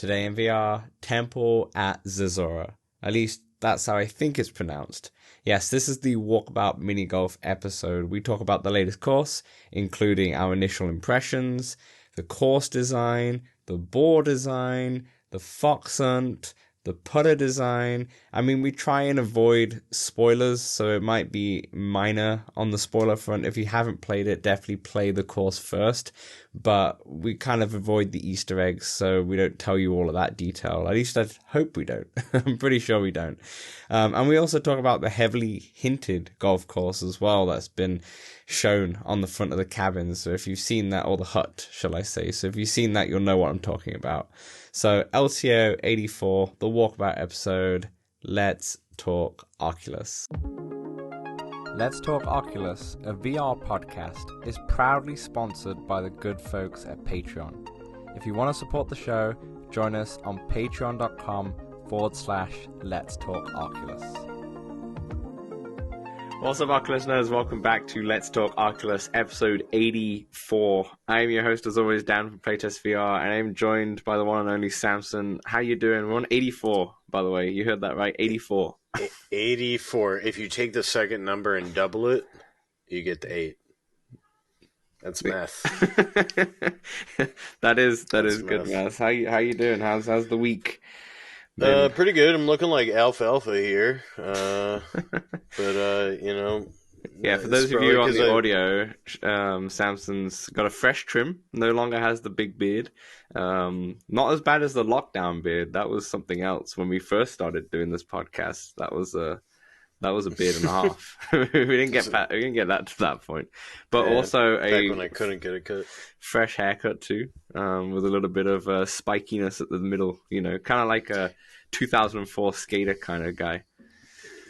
Today in VR, Temple at Zerzura. At least that's how I think it's pronounced. Yes, this is the Walkabout Mini Golf episode. We talk about the latest course, including our initial impressions, the course design, the ball design, the fox hunt, the putter design. I mean, we try and avoid spoilers, so it might be minor on the spoiler front. If you haven't played it, definitely play the course first. But we kind of avoid the Easter eggs, so we don't tell you all of that detail. At least I hope we don't. I'm pretty sure we don't. And we also talk about the heavily hinted golf course as well that's been shown on the front of the cabin. So if you've seen that, or the hut, shall I say. So if you've seen that, you'll know what I'm talking about. So LTO 84, the Walkabout episode, Let's Talk Oculus. Let's Talk Oculus, a VR podcast, is proudly sponsored by the good folks at Patreon. If you want to support the show, join us on patreon.com/Let's Talk Oculus. What's up, Oculus nerds? Welcome back to Let's Talk Oculus, episode 84. I am your host, as always, Dan from Playtest VR, and I'm joined by the one and only Samson. How you doing? We're on 84, by the way. You heard that right, 84. 84. If you take the second number and double it, you get the 8. That's math. That is good math. How you doing? How's the week been? Pretty good. I'm looking like alfalfa here. You know. Yeah, for those of you on the audio, Samson's got a fresh trim. No longer has the big beard. Not as bad as the lockdown beard. That was something else when we first started doing this podcast. That was a beard and a half. we didn't get that to that point. But yeah, also back when I couldn't get a cut. Fresh haircut too, with a little bit of spikiness at the middle. You know, kind of like a 2004 skater kind of guy.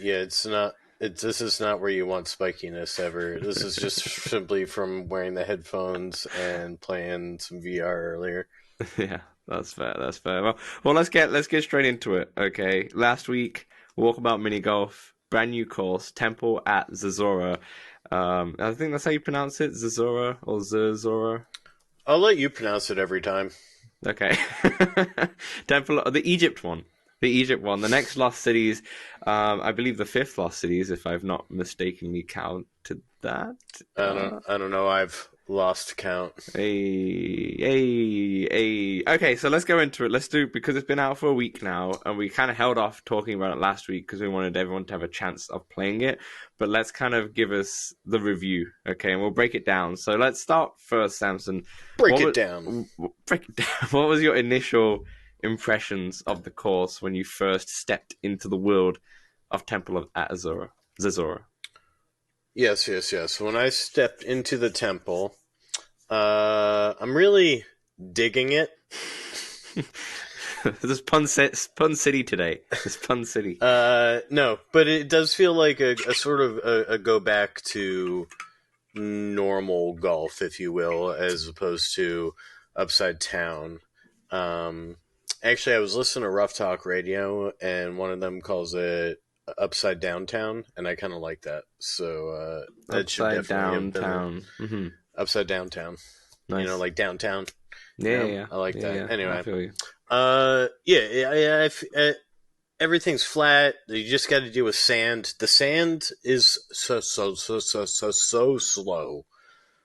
Yeah, this is not where you want spikiness ever. This is just simply from wearing the headphones and playing some VR earlier. Yeah, that's fair. Well, let's get straight into it. Okay, last week, Walkabout Mini Golf, brand new course, Temple at Zerzura. I think that's how you pronounce it, Zerzura or Zerzura. I'll let you pronounce it every time. Okay, Temple, the Egypt one. The next lost cities, I believe the 5th lost cities, if I've not mistakenly counted that. I don't know. I've lost count. Hey. Okay, so let's go into it. Let's do, because it's been out for a week now, and we kind of held off talking about it last week because we wanted everyone to have a chance of playing it. But let's kind of give us the review, okay? And we'll break it down. So let's start first, Samson. Break it down. What was your initial impressions of the course when you first stepped into the world of Temple at Zerzura? Yes. When I stepped into the temple, I'm really digging it. This is Pun City today. It's Pun City. No, but it does feel like a sort of a go back to normal golf, if you will, as opposed to Upside Down. Actually, I was listening to Rough Talk Radio, and one of them calls it Upside Downtown, and I kind of like that. So that should definitely Downtown. Mm-hmm. Upside Downtown. Nice. You know, like downtown. Yeah. I like that. Yeah. Anyway, I feel you. Everything's flat. You just got to deal with sand. The sand is so slow.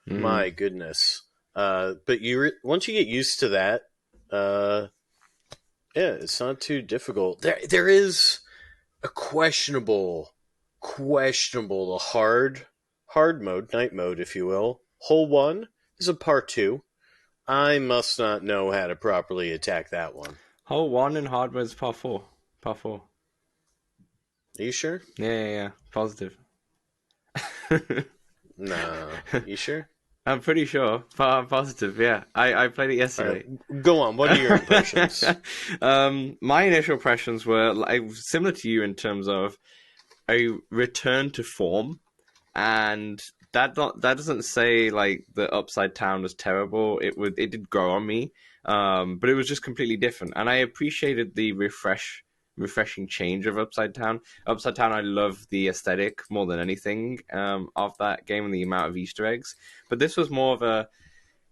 My goodness. But once you get used to that, it's not too difficult. There is a questionable hard mode, night mode, if you will. Hole 1 is a par 2. I must not know how to properly attack that one. Hole 1 in hard mode is par 4. Par 4. Are you sure? Yeah. Positive. No. You sure? I'm pretty sure. Positive, yeah. I played it yesterday. Right. Go on. What are your impressions? My initial impressions were similar to you in terms of a return to form, and that doesn't say like the Upside Down was terrible. It did grow on me, but it was just completely different, and I appreciated the refreshing change of Upside Down. Upside Down, I love the aesthetic more than anything of that game and the amount of Easter eggs. But this was more of a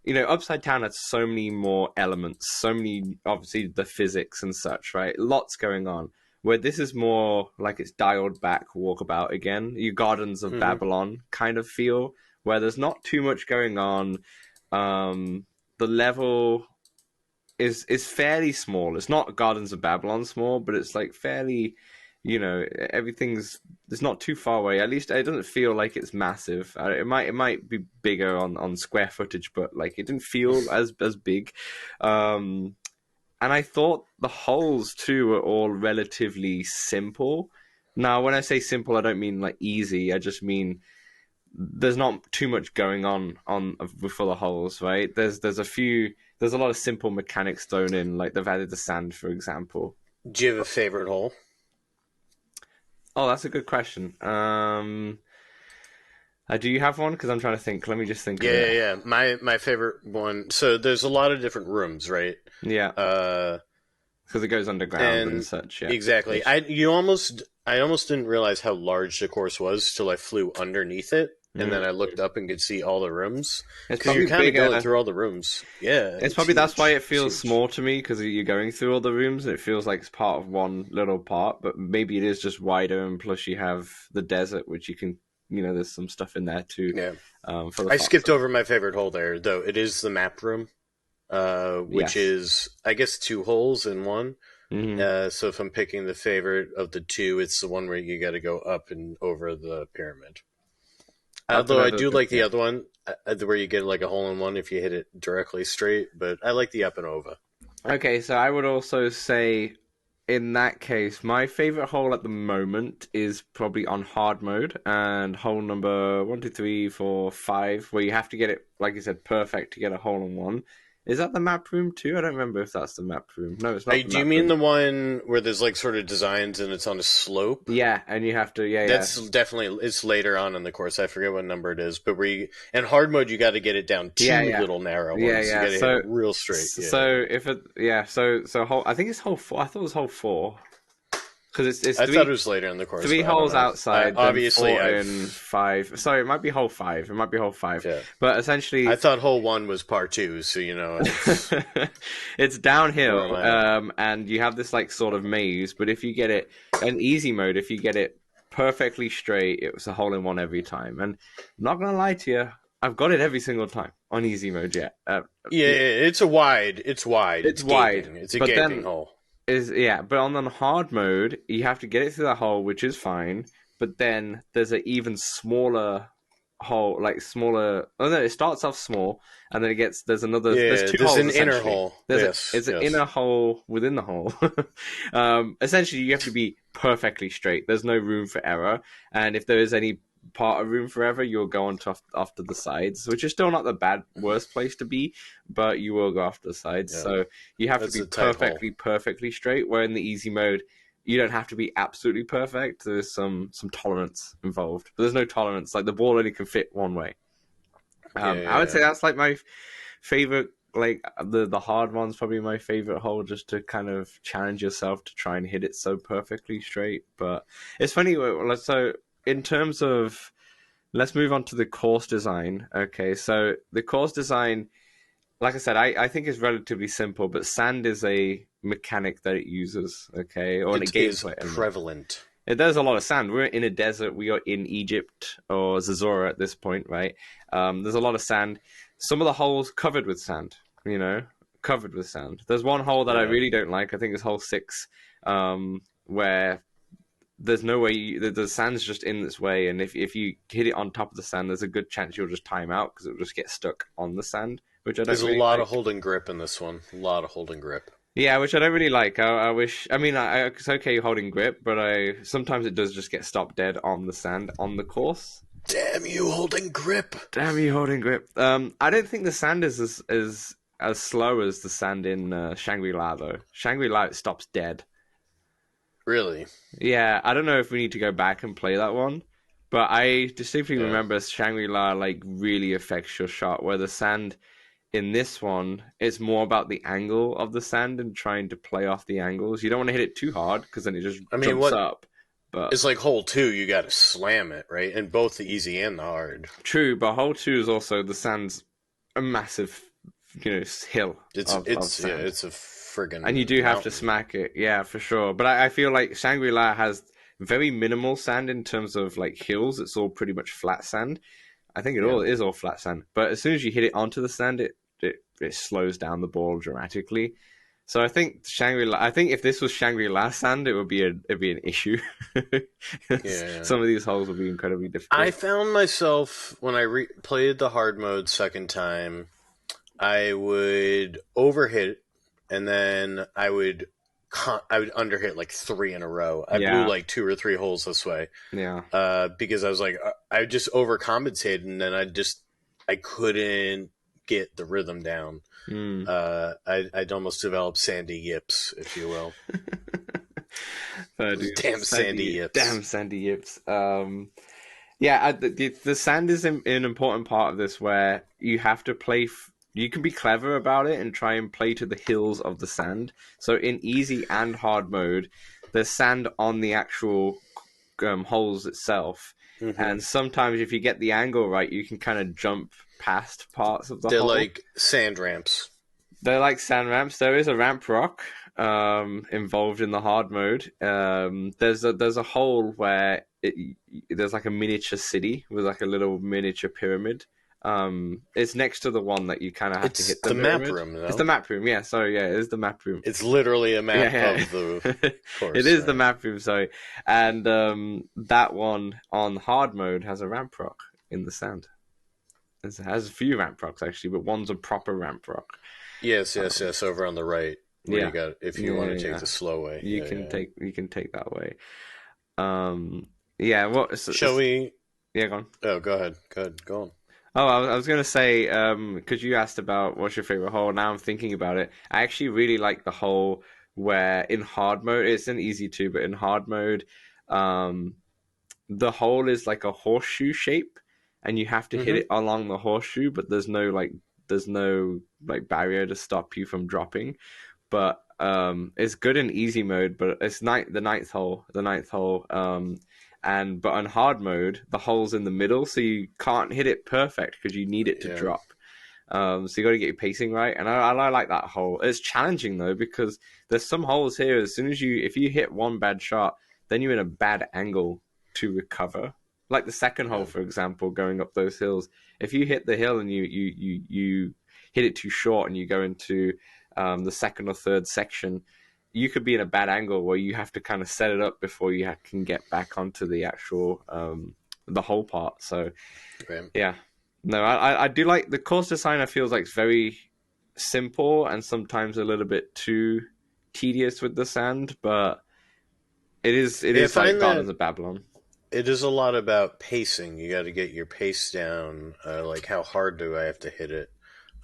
Upside Down has so many more elements, so many, obviously, the physics and such, right? Lots going on. Where this is more like it's dialed back Walkabout again. You Gardens of Hmm. Babylon kind of feel, where there's not too much going on. The level is fairly small. It's not Gardens of Babylon small, but it's like fairly, everything's it's not too far away. At least it doesn't feel like it's massive. It might be bigger on square footage, but like it didn't feel as big. And I thought the holes too were all relatively simple. Now, when I say simple, I don't mean like easy. I just mean there's not too much going on for the holes, right? There's a lot of simple mechanics thrown in, like they've added the sand, for example. Do you have a favorite hole? Oh, that's a good question. Do you have one? Because I'm trying to think. Let me just think. Yeah. My favorite one. So there's a lot of different rooms, right? Yeah, because it goes underground and such. Yeah, exactly. I almost didn't realize how large the course was till I flew underneath it, and then I looked up and could see all the rooms. It's Because you're kind of going through all the rooms. Yeah, it's probably that's why it feels small to me, because you're going through all the rooms and it feels like it's part of one little part. But maybe it is just wider, and plus you have the desert, which you can. There's some stuff in there too. Yeah. I skipped over my favorite hole there, though. It is the map room, which is, I guess, 2 holes in one. Mm-hmm. So if I'm picking the favorite of the 2, it's the one where you got to go up and over the pyramid. Although I do like the other one, where you get like a hole in one if you hit it directly straight. But I like the up and over. Okay, so I would also say, in that case, my favorite hole at the moment is probably on hard mode, and hole number 1, 2, 3, 4, 5, where you have to get it, like you said, perfect to get a hole in one. Is that the map room too? I don't remember if that's the map room. No, it's not. Do you mean the one where there's like sort of designs and it's on a slope? Yeah, and you have to. Yeah, that's definitely, it's later on in the course. I forget what number it is, but in hard mode you got to get it down 2 little narrow ones. Yeah. You got to hit it real straight. Yeah. So if it, so hole. I think it's hole 4. I thought it was hole 4. Because it's I thought it was later in the course. 3 holes outside, obviously 4 in 5. Sorry, it might be hole 5. Yeah. But essentially, I thought hole 1 was part 2. So it's downhill, and you have this like sort of maze. But if you get it in easy mode, if you get it perfectly straight, it was a hole in one every time. And I'm not gonna lie to you, I've got it every single time on easy mode. Yeah. It's wide. It's wide. It's wide. It's a gaping hole. But on the hard mode, you have to get it through the hole, which is fine. But then there's an even smaller hole, like smaller. Oh no, it starts off small, and then there's another. There's 2 holes. There's an inner hole. It's an inner hole within the hole. Essentially, you have to be perfectly straight. There's no room for error, and if there is any part of room forever, you'll go on off to the sides, which is still not the worst place to be, but you will go off to the sides. So you have to be perfectly straight, where in the easy mode you don't have to be absolutely perfect. There's some tolerance involved, but there's no tolerance. Like the ball only can fit one way. I would say that's like my favorite. Like the hard one's probably my favorite hole, just to kind of challenge yourself to try and hit it so perfectly straight. But it's funny. So in terms of, let's move on to the course design. Okay, so the course design, like I said, I think is relatively simple, but sand is a mechanic that it uses. Okay, or it is prevalent. There's a lot of sand. We're in a desert. We are in Egypt or Zerzura at this point, right? There's a lot of sand. Some of the holes covered with sand. Covered with sand. There's one hole that I really don't like. I think it's hole 6, where there's no way the sand's just in this way, and if you hit it on top of the sand, there's a good chance you'll just time out because it'll just get stuck on the sand, which I don't. There's a lot of holding grip in this one. A lot of holding grip. Yeah, which I don't really like. I wish. I mean, it's okay holding grip, but sometimes it does just get stopped dead on the sand on the course. Damn you, holding grip! Damn you, holding grip! I don't think the sand is as slow as the sand in Shangri-La though. Shangri-La it stops dead. Really? Yeah, I don't know if we need to go back and play that one, but I distinctly remember Shangri-La like really affects your shot, where the sand in this one is more about the angle of the sand and trying to play off the angles. You don't want to hit it too hard because then it just jumps up. But it's like hole 2, you got to slam it, right? And both the easy and the hard. True, but hole 2 is also the sand's a massive hill It's of it's yeah, sand. it's a friggin' And you do have to mountain. smack it, yeah, for sure. But I feel like Shangri-La has very minimal sand in terms of like hills. It's all pretty much flat sand. I think it Yeah. all is all flat sand. But as soon as you hit it onto the sand, it slows down the ball dramatically. So I think Shangri-La. I think if this was Shangri-La sand, it'd be an issue. Yeah. Some of these holes would be incredibly I difficult. found myself when I played the hard mode second time, I would overhit, and then I would underhit like three in a row. I blew Yeah, like two or three holes this way, yeah. because I was like I just overcompensated, and then I couldn't get the rhythm down. Mm. I'd almost developed sandy yips, if you will. Those Dude, damn sandy yips. damn Sandy Yips. Yeah, the sand is an important part of this, where you have to play. You can be clever about it and try and play to the hills of the sand. So in easy and hard mode, there's sand on the actual holes itself, Hmm. and sometimes if you get the angle right, you can kind of jump past parts of the They're hole. like sand ramps. They're like sand ramps. There is a ramp rock involved in the hard mode. There's a hole where there's like a miniature city with like a little miniature pyramid. It's next to the one that you kind of have to It's hit the the map pyramid. room, It's the though. map room. Yeah, sorry. Yeah, it is the map room. It's literally a Yeah, map yeah. of the It course, is the right? map room. Sorry, and that one on hard mode has a ramp rock in the sand. It has a few ramp rocks actually, but one's a proper ramp rock. Yes, yes, Um, yes. Over on the right, where you yeah, got if you yeah, want yeah, to take yeah. the slow way. Yeah, yeah. You can take that way. Yeah. What? Shall we? Yeah, go on. Oh, go ahead. Go ahead. Go on. Oh, I was gonna say, because you asked about what's your favorite hole. Now I'm thinking about it. I actually really like the hole where in hard mode it's an easy two, but in hard mode, um, the hole is like a horseshoe shape, and you have to hit Mm-hmm. it along the horseshoe, but there's no like barrier to stop you from dropping. But it's good in easy mode, but it's the ninth hole. And but on hard mode, the hole's in the middle, so you can't hit it perfect because you need it to Yeah. drop. So you got to get your pacing right, and I like that hole. It's challenging though because there's some holes here. As soon as if you hit one bad shot, then you're in a bad angle to recover. Like the second hole, Yeah. for example, going up those hills. If you hit the hill and you hit it too short and you go into the second or third section, you could be in a bad angle where you have to kind of set it up before you can get back onto the actual the whole part. So Okay. yeah, no, I do like the course design. I feels like it's very simple and sometimes a little bit too tedious with the sand, but it Yeah, I is like find Gardens that of Babylon. it is a lot about pacing. You got to get your pace down. Like how hard do I have to hit it,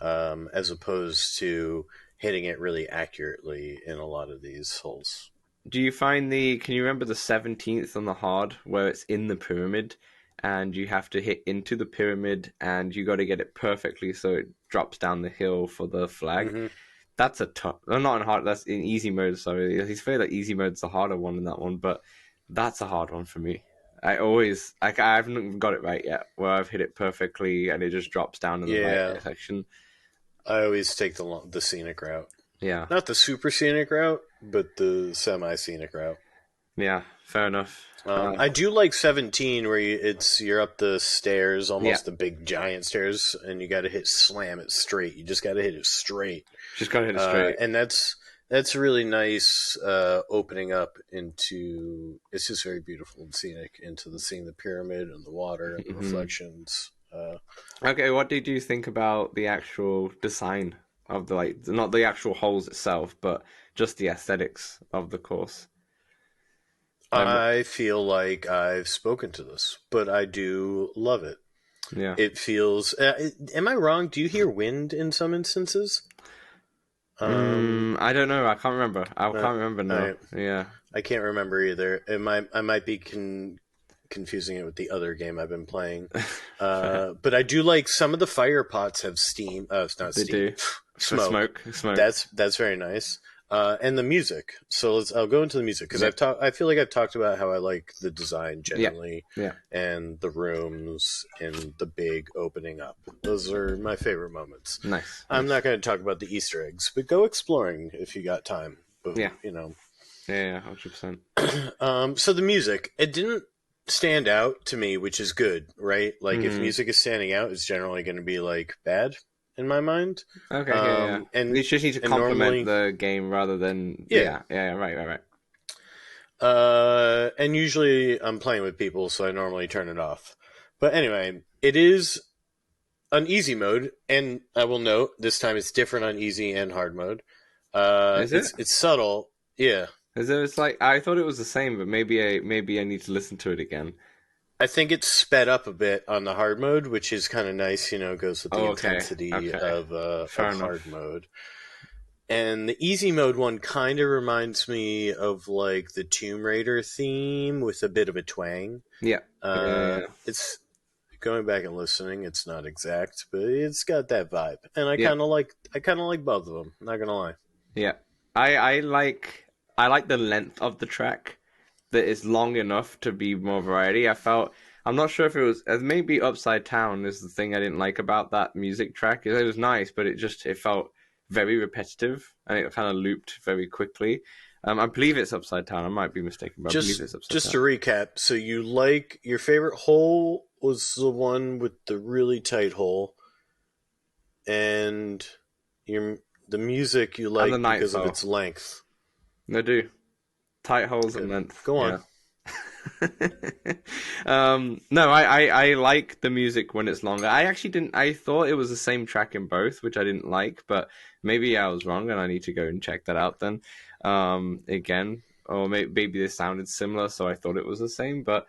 as opposed to hitting it really accurately in a lot of these holes. Do you find can you remember the 17th on the hard where it's in the pyramid and you have to hit into the pyramid and you got to get it perfectly so it drops down the hill for the flag? Mm-hmm. That's a tough, well, not in hard, that's in easy mode. Sorry. He's feel like easy mode's the harder one in that one, but that's a hard one for me. I haven't got it right yet where I've hit it perfectly and it just drops down in the Yeah, right section. I always take the scenic route, Yeah. not the super scenic route, but the semi scenic route. Yeah. Fair enough. I do like 17 where you're up the stairs, Yeah. almost the big giant stairs, and you got to slam it straight. You just got to hit it straight, Just gotta hit it straight. and that's really nice. Opening up into it's just very beautiful and scenic into seeing the pyramid and the water and the Mhm. reflections. Okay, what did you think about the actual design of the like not the actual holes itself, but just the aesthetics of the course? I feel like I've spoken to this, but I do love it. Yeah. It feels. Am I wrong? Do you hear wind in some instances? I don't know. I can't remember. I Uh, can't remember now. Yeah. I can't remember either. I might be confusing it with the other game I've been playing. But I do like some of the fire pots have steam. It's not They steam. do. Smoke. Smoke. That's very nice. And the music. So I'll go into the music because I feel like I've talked about how I like the design generally, and the rooms and the big opening up. Those are my favorite moments. Nice. I'm not going to talk about the Easter eggs, but go exploring if you got time. But, Yeah. you know. Yeah, 100%. So the music, it didn't stand out to me, which is good, right? Like if music is standing out, it's generally going to be like bad in my mind. Okay, yeah. And you just need to complement the game rather than right. And usually I'm playing with people, so I normally turn it off. But anyway, it is an easy mode, and I will note this time it's different on easy and hard mode. Is it? It's subtle, yeah. Is it? It's like I thought it was the same, but maybe I need to listen to it again. I think it's sped up a bit on the hard mode, which is kind of nice. You know, goes with the intensity of hard mode. And the easy mode one kind of reminds me of like the Tomb Raider theme with a bit of a twang. Yeah. It's going back and listening. It's not exact, but it's got that vibe, and I kind of like both of them. Not gonna lie. Yeah, I like the length of the track. That is long enough to be more variety. I'm not sure if it was maybe Upside Down is the thing I didn't like about that music track. It was nice, but it felt very repetitive and it kind of looped very quickly. I believe it's Upside Down. I might be mistaken, but I believe it's Upside Down. Just to recap, so you like your favorite hole was the one with the really tight hole, and the music you like because of its length. I do. Tight holes and length. Go on. Yeah. No, I like the music when it's longer. I thought it was the same track in both, which I didn't like, but maybe I was wrong and I need to go and check that out then. Again, or maybe they sounded similar, so I thought it was the same, but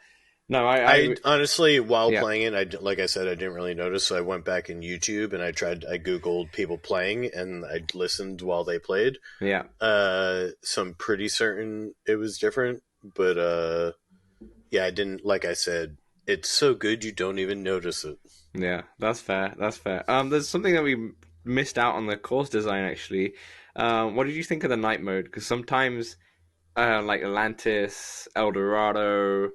no, I honestly, while playing it, like I said, I didn't really notice, so I went back in YouTube and I Googled people playing and I listened while they played. Yeah. So I'm pretty certain it was different, but I didn't, like I said, it's so good you don't even notice it. Yeah, that's fair. There's something that we missed out on the course design, actually. What did you think of the night mode? Because sometimes, like Atlantis, El Dorado,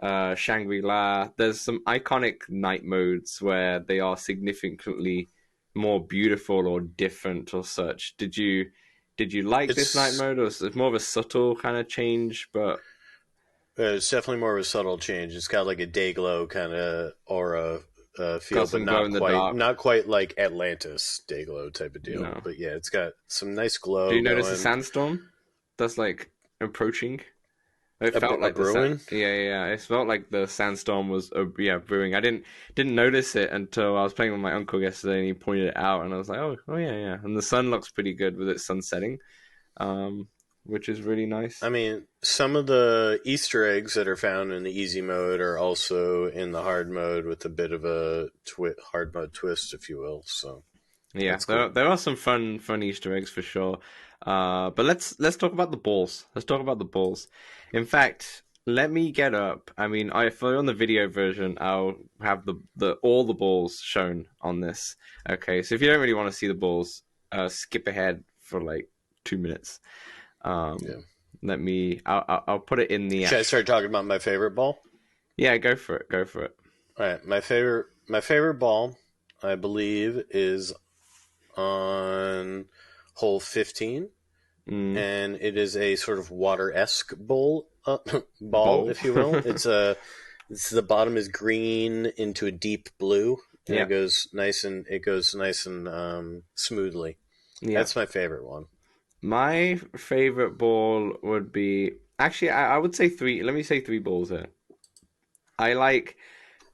Shangri-La, there's some iconic night modes where they are significantly more beautiful or different or such. Did you like this night mode, or is it more of a subtle kind of change? But it's definitely more of a subtle change. It's got like a day glow kind of aura feel, but not quite like Atlantis day glow type of deal. No. But yeah, it's got some nice glow. Do you notice a sandstorm that's like approaching? It felt like brewing. It felt like the sandstorm was brewing. I didn't notice it until I was playing with my uncle yesterday, and he pointed it out, and I was like, oh yeah. And the sun looks pretty good with its sun setting, which is really nice. I mean, some of the Easter eggs that are found in the easy mode are also in the hard mode with a bit of a hard mode twist, if you will. So yeah, there are some fun Easter eggs for sure. But let's talk about the balls. In fact, let me get up. I mean, if on the video version, I'll have all the balls shown on this. Okay, so if you don't really want to see the balls, skip ahead for like 2 minutes. Let me. I'll put it in the. Should I start talking about my favorite ball? Yeah, go for it. All right, my favorite ball, I believe, is on hole 15. And it is a sort of water-esque ball, if you will. It's the bottom is green into a deep blue, and it goes nice and smoothly. Yeah. That's my favorite one. My favorite ball would be actually I would say 3. Let me say 3 balls here. I like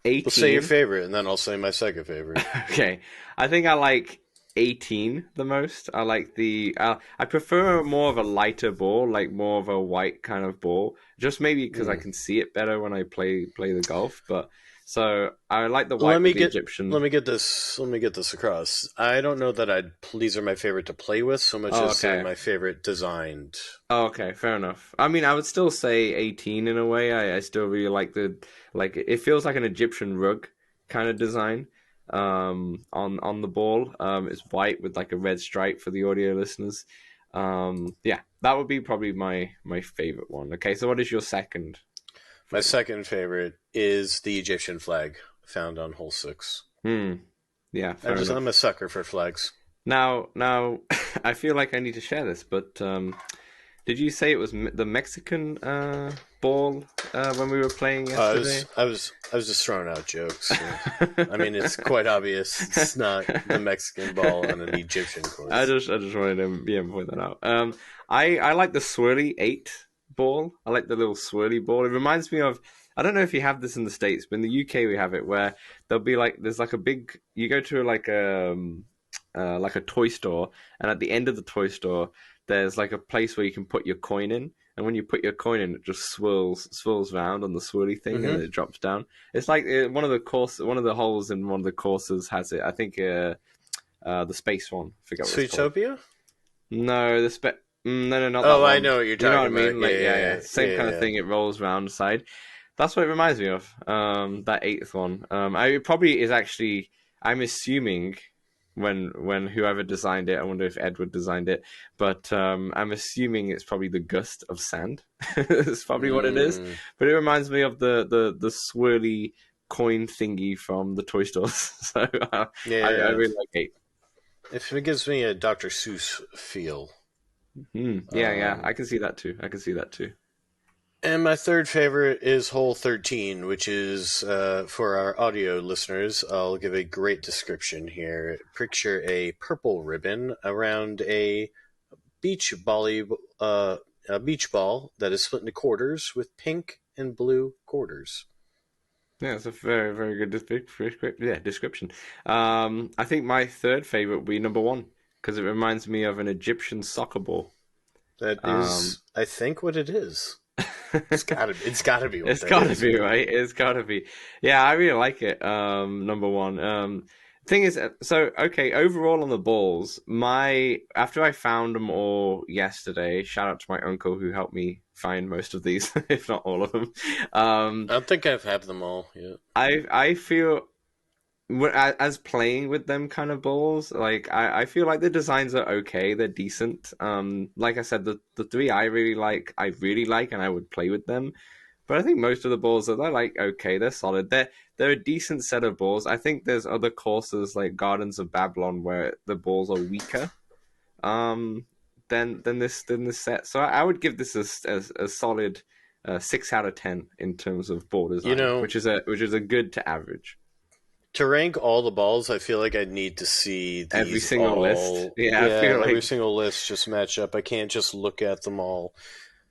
18. Well, say your favorite, and then I'll say my second favorite. Okay, I think I like 18 the most. I like I prefer more of a lighter ball, like more of a white kind of ball, just maybe because I can see it better when I play the golf. But so I like the white Egyptian. Let me get this across. I don't know that these are my favorite to play with so much as say my favorite designed. Oh, okay, fair enough. I mean, I would still say 18 in a way. I still really like it feels like an Egyptian rug kind of design. On the ball, it's white with like a red stripe for the audio listeners. Yeah, that would be probably my favorite one. Okay, so what is your second My favorite? second favorite is the Egyptian flag found on hole 6. Yeah, fair I'm a enough. sucker for flags. Now, I feel like I need to share this, but did you say it was the Mexican ball when we were playing yesterday? I was just throwing out jokes. I mean, it's quite obvious it's not the Mexican ball on an Egyptian course. I just wanted to point that out. I like the swirly 8 ball. I like the little swirly ball. It reminds me of, I don't know if you have this in the States, but in the UK we have it where there'll be like there's like a big, you go to like a toy store, and at the end of the toy store there's like a place where you can put your coin in, and when you put your coin in, it just swirls around on the swirly thing, and Mm-hmm. then it drops down. It's like one of the holes in one of the courses has it. I think the space one. I forget what it's called. Sweetopia? No, no, not that Oh, I one. know what you're You know what I talking mean? about. Like, Yeah, same kind of yeah. thing. It rolls around the side. That's what it reminds me of. That eighth one. I it probably is actually. I'm assuming when whoever designed it. I wonder if Edward designed it, but I'm assuming it's probably the gust of sand. It's probably what it is. Mm, But it reminds me of the swirly coin thingy from the toy stores. So I yeah. really like eight. If it gives me a Dr. Seuss feel. Yeah, Um, I can see that too. I can see that too. and my third favorite is hole 13, which is, for our audio listeners, I'll give a great description here. Picture a purple ribbon around beach volley, a beach ball that is split into quarters with pink and blue quarters. Yeah, it's a very, very good description. I think my third favorite would be number one because it reminds me of an Egyptian soccer ball. That Um, is, I think, what it is. It's gotta be what It's that gotta is, be, right? right? It's gotta be. Yeah, I really like it. Number one. Thing is, so okay. Overall on the balls, my after I found them all yesterday. Shout out to my uncle who helped me find most of these, if not all of them. Um, I don't think I've had them all yet. I feel as playing with them kind of balls, like I feel like the designs are okay, they're decent. Like I said, the three I really like, and I would play with them. But I think most of the balls are they're like okay, they're solid. They're a decent set of balls. I think there's other courses like Gardens of Babylon where the balls are weaker than this set. So I would give this a solid 6 out of 10 in terms of ball You design, know, which is a good to average. to rank all the balls, I feel like I'd need to see Every these single list. all. Yeah, I Yeah, feel every like single list just match up. I can't just look at them all.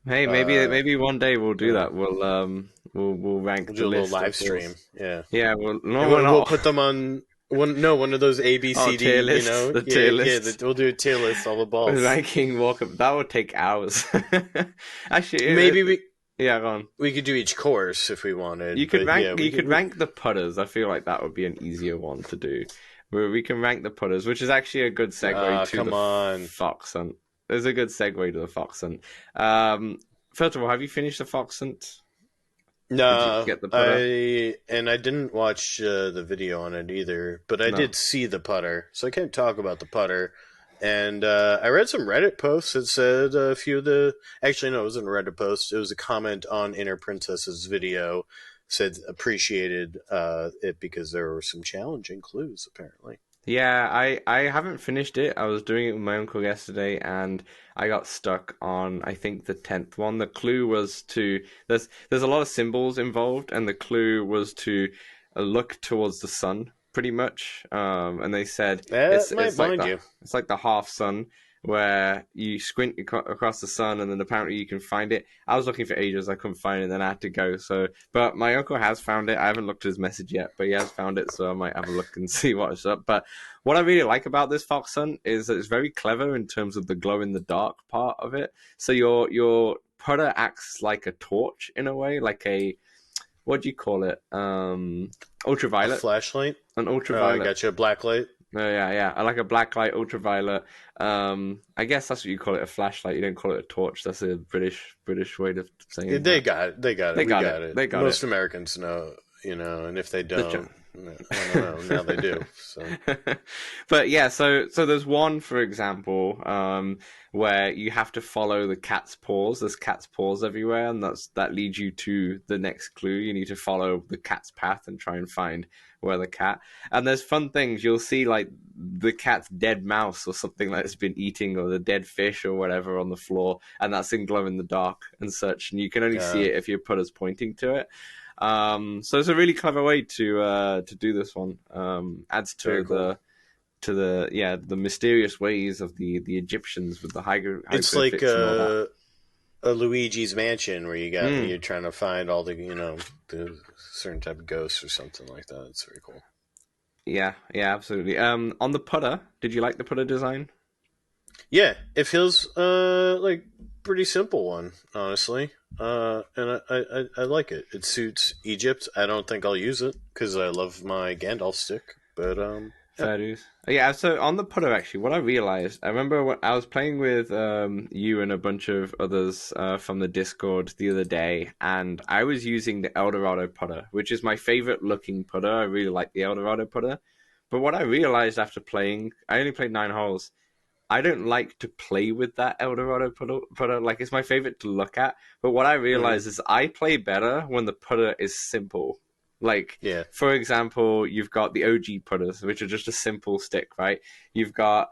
hey, Uh, maybe one day we'll do uh, that. We'll rank we'll the do a little list of live balls. stream. Yeah, Yeah, well, no, and we're we'll not. put them on one of those A B Oh, C tier D. You lists, know, the tier yeah. lists, We'll do a tier list all the balls. ranking walk up. That would take hours. Actually, Maybe yeah, go on. we could do each course if we wanted, but yeah, You we could could. rank the putters. I feel like that would be an easier one to do. Where we can rank the putters, which is actually a good segue to Come the on. fox hunt. There's a good segue to the fox hunt. First of all, have you finished the fox hunt? Did you No, get the putter? I didn't watch the video on it either, but I No. did see the putter, so I can't talk about the putter. And I read some Reddit posts that said a few of the. Actually, no, it wasn't a Reddit post. It was a comment on Inner Princess's video. Said appreciated it because there were some challenging clues apparently. Yeah, I haven't finished it. I was doing it with my uncle yesterday, and I got stuck on I think the 10th one. The clue was to there's a lot of symbols involved, and the clue was to look towards the sun, pretty much. And they said That might blind you. it's like the half sun where you squint across the sun, and then apparently you can find it. I was looking for ages, I couldn't find it, and then I had to go. So, but my uncle has found it. I haven't looked at his message yet, but he has found it, so I might have a look and see what's up. But what I really like about this fox hunt is that it's very clever in terms of the glow in the dark part of it. So your putter acts like a torch in a way, like a what do you call it? A Ultraviolet. flashlight. An Oh, I ultraviolet. got you a black light. Oh, yeah. I like a black light, ultraviolet. I guess that's what you call it, a flashlight. You don't call it a torch. That's a British way of saying They that. got it. They got it. They We got got it. it. They got Most it. Americans know. and if they The don't, I don't know. Now they do. So But yeah, so there's one, for example, where you have to follow the cat's paws. There's cat's paws everywhere, and that leads you to the next clue. You need to follow the cat's path and try and find where the cat. And there's fun things. You'll see like the cat's dead mouse or something like it's been eating, or the dead fish or whatever on the floor, and that's in glow in the dark and such. And you can only see it if your putter's pointing to it. So it's a really clever way to do this one. Adds to the mysterious ways of the Egyptians with the it's like a Luigi's Mansion where you're trying to find all the the certain type of ghosts or something like that. It's very cool. Yeah, absolutely. On the putter, did you like the putter design? Yeah, it feels like pretty simple one, honestly. And I like it. It suits Egypt. I don't think I'll use it because I love my Gandalf stick. But fair dues. Yeah. So on the putter, actually, what I realized, I remember when I was playing with you and a bunch of others from the Discord the other day, and I was using the Eldorado putter, which is my favorite looking putter. I really like the Eldorado putter. But what I realized after playing, I only played 9 holes. I don't like to play with that Eldorado putter. Like, it's my favorite to look at. But what I realize is I play better when the putter is simple. Like, for example, you've got the OG putters, which are just a simple stick, right? You've got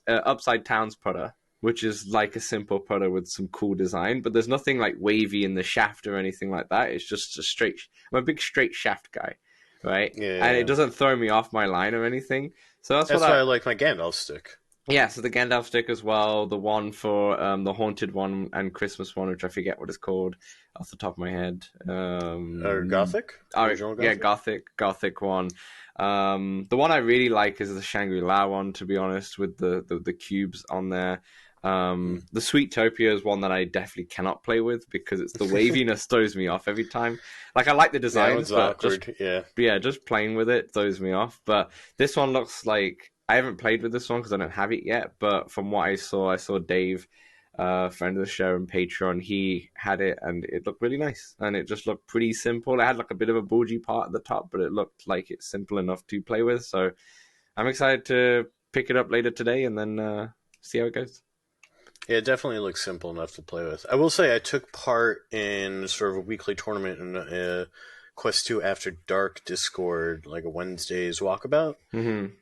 Upside Down's putter, which is like a simple putter with some cool design. But there's nothing like wavy in the shaft or anything like that. It's just a straight... I'm a big straight shaft guy, right? And it doesn't throw me off my line or anything. So that's why I like my Gandalf stick. Yeah, so the Gandalf stick as well, the one for the Haunted one and Christmas one, which I forget what it's called off the top of my head. Gothic? Yeah, Gothic one. The one I really like is the Shangri-La one, to be honest, with the cubes on there. The Sweetopia is one that I definitely cannot play with because it's the waviness throws me off every time. Like, I like the designs, but just playing with it throws me off. But this one looks like... I haven't played with this one because I don't have it yet, but from what I saw Dave, friend of the show and Patreon, he had it and it looked really nice. And it just looked pretty simple. It had like a bit of a bulgy part at the top, but it looked like it's simple enough to play with. So I'm excited to pick it up later today and then see how it goes. Yeah, it definitely looks simple enough to play with. I will say I took part in sort of a weekly tournament in Quest 2 After Dark Discord, like a Wednesday's walkabout.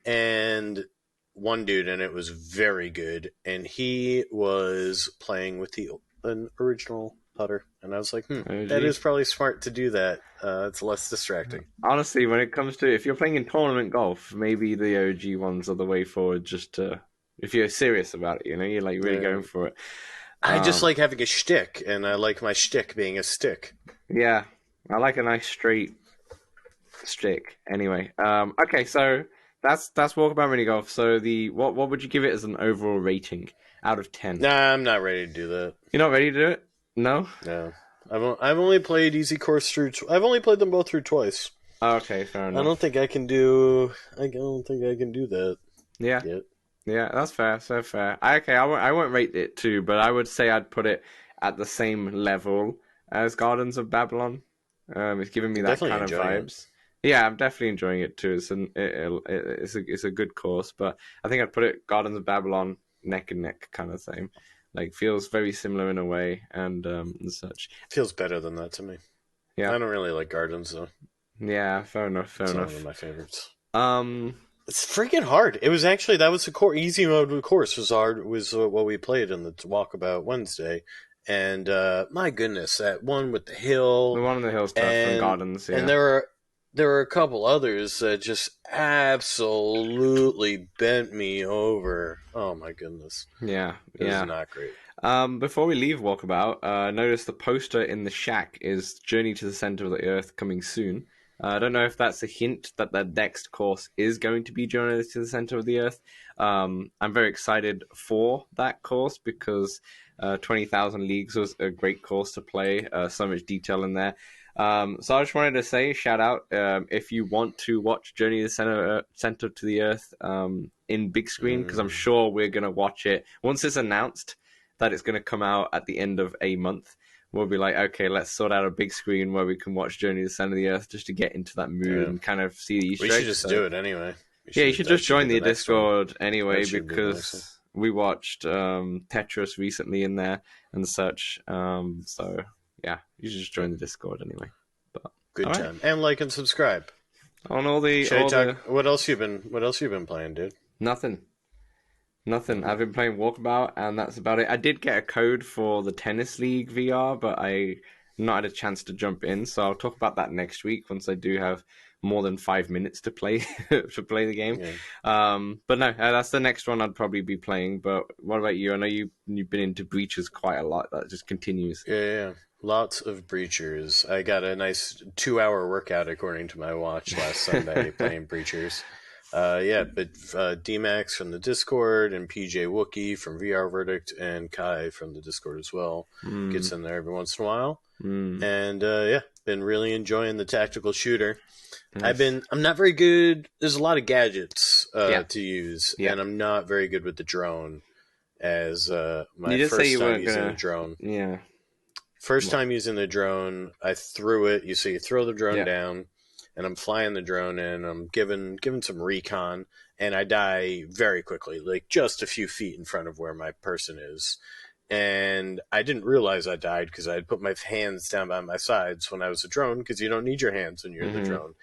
And one dude, and it was very good, and he was playing with an original putter, and I was like, that is probably smart to do that. It's less distracting. Honestly, when it comes to, if you're playing in tournament golf, maybe the OG ones are the way forward, just to, if you're serious about it, you're like really going for it. I just like having a shtick, and I like my shtick being a stick. Yeah. I like a nice straight stick. Anyway, okay, so that's Walkabout Mini Golf. So what would you give it as an overall rating out of 10? Nah, I'm not ready to do that. You're not ready to do it? No. I've only played Easy Course through. I've only played them both through twice. Okay, fair enough. I don't think I can do that. Yeah. Yet. Yeah, that's fair. So fair. I won't rate it too, but I would say I'd put it at the same level as Gardens of Babylon. It's giving me that kind of vibes. Yeah, I'm definitely enjoying it too. It's a good course, but I think I'd put it Gardens of Babylon neck and neck kind of thing. Like, feels very similar in a way and such. Feels better than that to me. Yeah, I don't really like Gardens though. Yeah, fair enough. It's one of my favorites. It's freaking hard. It was actually the easy mode of the course was hard. Was what we played in the Walkabout Wednesday. And my goodness, that one with the hill. The one on the hill's tough from Gardens, yeah. And there were a couple others that just absolutely bent me over. Oh my goodness. Yeah. It was not great. Before we leave Walkabout, notice the poster in the shack is Journey to the Center of the Earth coming soon. I don't know if that's a hint that the next course is going to be Journey to the Center of the Earth. I'm very excited for that course because 20,000 Leagues was a great course to play. So much detail in there. So I just wanted to say, shout out, if you want to watch Journey to the Center to the Earth in big screen, because I'm sure we're going to watch it once it's announced that it's going to come out at the end of a month. we'll be like, okay, let's sort out a big screen where we can watch Journey to the Center of the Earth just to get into that mood and kind of see the Easter eggs. We should just do it anyway. Yeah, you should just join the Discord anyway, be because we watched Tetris recently in there and such. So yeah, you should just join the Discord anyway. But good time. And like and subscribe. On all the what else you been playing, dude? Nothing. I've been playing Walkabout, and that's about it. I did get a code for the Tennis League VR, but I not had a chance to jump in, so I'll talk about that next week once I do have more than 5 minutes to play the game. Yeah. But no, that's the next one I'd probably be playing. But what about you? I know you've been into Breaches quite a lot. That just continues. Yeah. Lots of Breachers. I got a nice 2-hour workout according to my watch last Sunday playing Breachers. But D-Max from the Discord and PJ Wookie from VR Verdict and Kai from the Discord as well gets in there every once in a while. And been really enjoying the tactical shooter. Nice. I'm not very good. There's a lot of gadgets to use, and I'm not very good with the drone. As my first time using the drone. Yeah. First time using the drone, I threw it. You throw the drone down, and I'm flying the drone in. I'm giving some recon, and I die very quickly, like just a few feet in front of where my person is. And I didn't realize I died because I had put my hands down by my sides when I was a drone, because you don't need your hands when you're in the drone.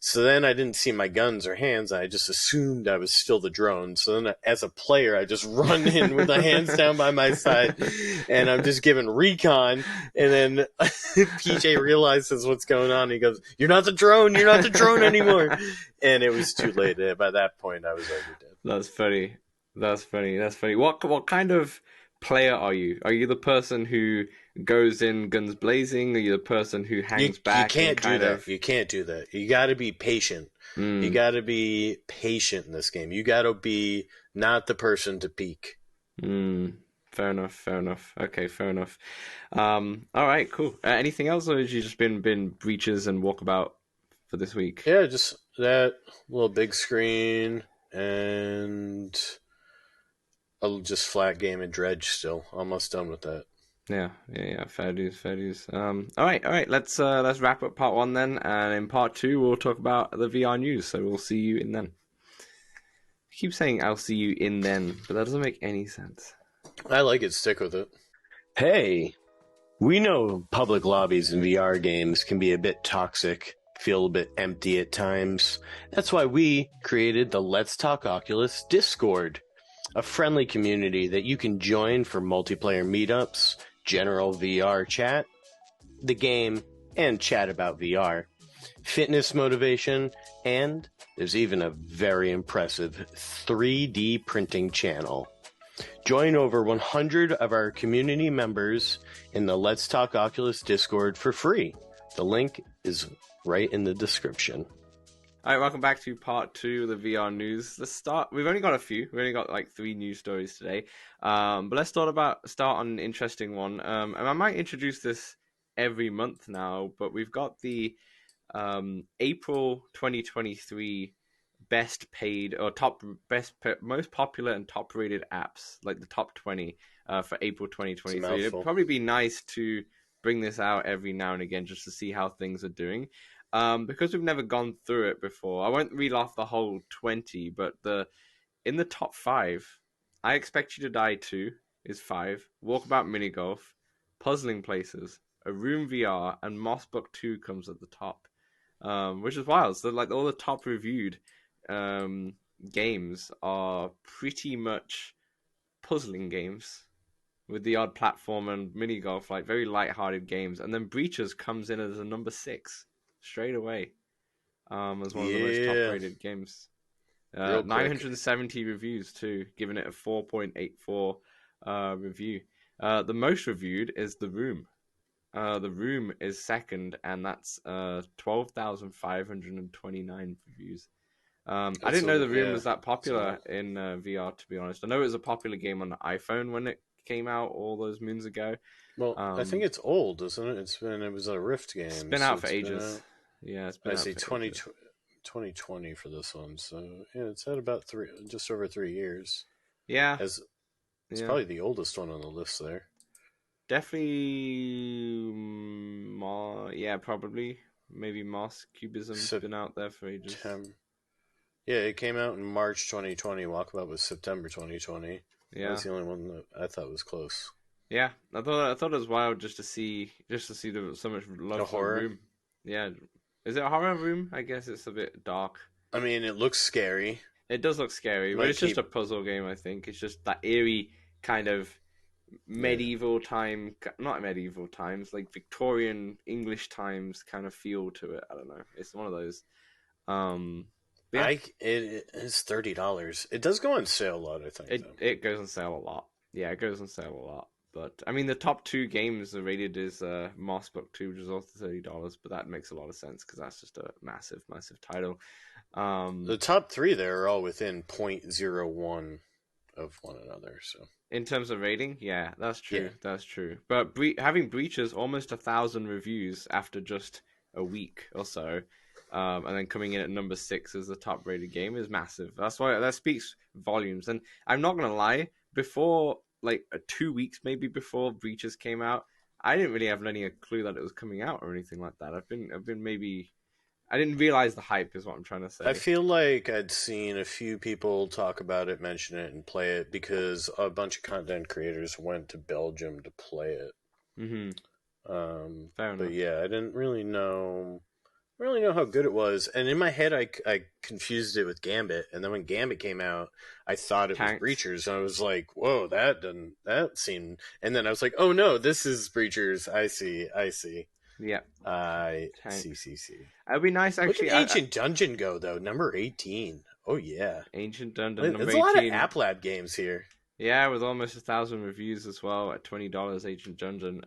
So then I didn't see my guns or hands. I just assumed I was still the drone. So then as a player, I just run in with the hands down by my side, and I'm just giving recon. And then PJ realizes what's going on. He goes, "You're not the drone. You're not the drone anymore." And it was too late. By that point, I was already dead. That's funny. What kind of player are you? Are you the person who goes in guns blazing? Are you the person who hangs back? You can't do that. You can't do that. You got to be patient. You got to be patient in this game. You got to be not the person to peek. Fair enough. Okay, fair enough. All right, cool. Anything else, or has you just been Breaches and Walkabout for this week? Yeah, just that little big screen and a just flat game of Dredge still. Almost done with that. Yeah. Fair dues. All right. Let's wrap up part 1 then, and in part 2 we'll talk about the VR news. So we'll see you in then. I keep saying I'll see you in then, but that doesn't make any sense. I like it. Stick with it. Hey, we know public lobbies in VR games can be a bit toxic, feel a bit empty at times. That's why we created the Let's Talk Oculus Discord, a friendly community that you can join for multiplayer meetups, general VR chat, the game, and chat about VR, fitness motivation, and there's even a very impressive 3D printing channel. Join over 100 of our community members in the Let's Talk Oculus Discord for free. The link is right in the description. All right, welcome back to part 2 of the VR news. Let's start. We've only got a few. We've only got like 3 news stories today. But let's start on an interesting one. And I might introduce this every month now, but we've got the April 2023 best paid or most popular and top rated apps, like the top 20 for April 2023. It'd probably be nice to bring this out every now and again just to see how things are doing. Because we've never gone through it before, I won't read off the whole 20, but in the top 5, I Expect You to Die 2 is 5, Walkabout Mini Golf, Puzzling Places, A Room VR, and Mossbook 2 comes at the top, which is wild. So like all the top reviewed games are pretty much puzzling games with the odd platform and mini golf, like very light-hearted games. And then Breaches comes in as a number 6 straight away, as one of the most top-rated games. 970 reviews too, giving it a 4.84 review. The most reviewed is The Room. The Room is second, and that's 12,529 reviews. I didn't know The Room was that popular in VR, to be honest. I know it was a popular game on the iPhone when it came out all those moons ago. Well, I think it's old, isn't it? It was a Rift game. It's been out for ages. It's been out for 2020 for this one. So yeah, it's had about just over 3 years. Yeah, It's probably the oldest one on the list there. Definitely, yeah, probably. Maybe Moss Cubism's been out there for ages. Yeah, it came out in March 2020. Walkabout was September 2020. Yeah, that was the only one that I thought was close. yeah. I thought it was wild just to see there was so much love for horror. Room. Yeah, is it a horror Room? I guess it's a bit dark. I mean, it looks scary. It does look scary, but it's just a puzzle game. I think it's just that eerie kind of medieval time, not medieval times, like Victorian English times kind of feel to it. I don't know. It's one of those. Yeah. It's $30. It does go on sale a lot, I think. It goes on sale a lot. Yeah, it goes on sale a lot. But I mean, the top 2 games are rated as Moss Book 2, which is also $30. But that makes a lot of sense because that's just a massive, massive title. The top 3 there are all within 0.01 of one another. So in terms of rating, yeah, that's true. Yeah. That's true. But having Breaches almost 1,000 reviews after just a week or so. And then coming in at number 6 as the top rated game is massive. That's why that speaks volumes. And I'm not gonna lie, before like 2 weeks maybe before Breaches came out, I didn't really have any clue that it was coming out or anything like that. I've been maybe I didn't realize the hype is what I'm trying to say. I feel like I'd seen a few people talk about it, mention it, and play it because a bunch of content creators went to Belgium to play it. Mm-hmm. Fair enough. But yeah, I didn't really know how good it was, and in my head I confused it with Gambit, and then when Gambit came out I thought it was Breachers, and I was like, whoa, that seemed, and then I was like, oh no, this is Breachers. I see. Yeah, see. It'd be nice actually. Look at Ancient Dungeon go though, number 18. Oh yeah, Ancient Dungeon. There's a lot of App Lab games here. Yeah, with almost 1,000 reviews as well at $20. Ancient Dungeon.